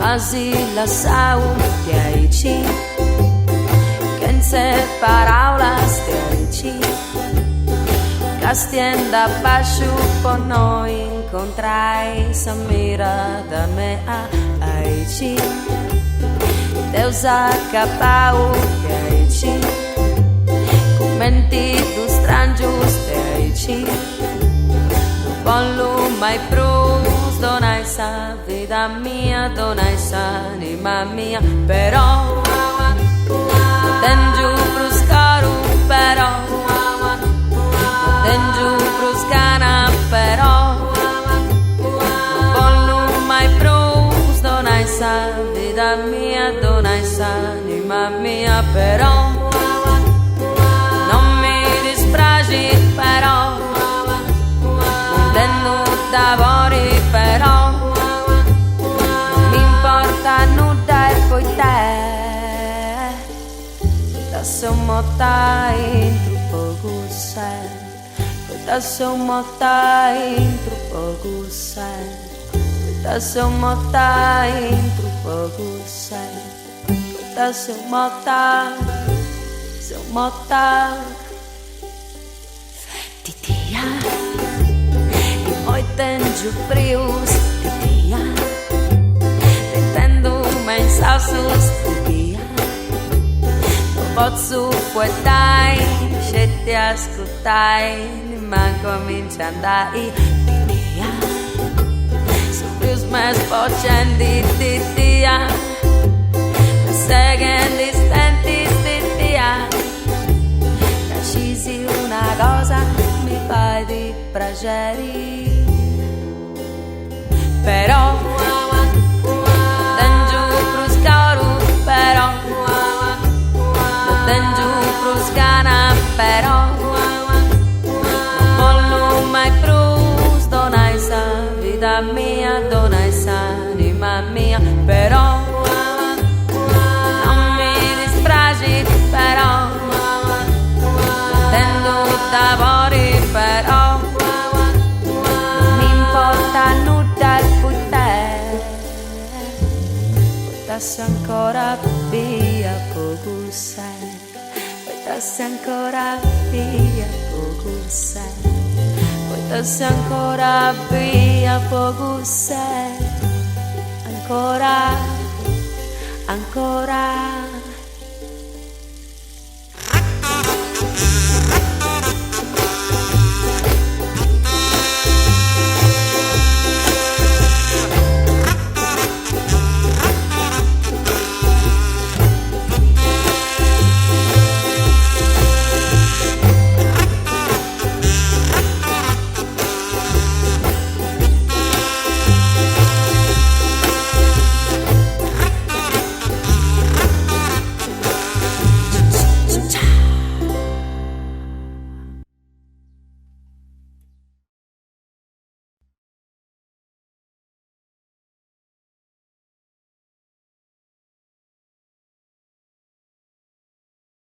quasi la saúde aici, que não se paraulas de aici, castienda baixo por noi incontrai sa mira da me a aici, Deus acabou de aici, commenti dos strangios de aici, Pollo mai prus, donai sa vida mia, donai sa anima mia, però tengiu prus caro, però tengiu prus gana, però Pollo mai prus, donai sa vida mia, donai sa anima mia, però non mi dispragi, però Davori però non mi importa nulla e poi te da sommotta in troppo gusè da sommotta in troppo gusè da sommotta in troppo gusè da sommotta tenho frios de dia, tentando mensagens de dia. Não posso suportar, se te escutar, nem comincia a andar de dia. Sobre os meus poches de dia, me seguem distantes de dia. Decisi una cosa, mi fai di piacere. Però tengiu prus caro, però tengiu prus gana, però Pollo mai prus, donai sa vida mia, donai sa anima mia, però non mi dispragi, però tendo davori, però non mi importa nulla. Portassi ancora via poco sai, portassi ancora via poco sai, portassi ancora via poco sai, ancora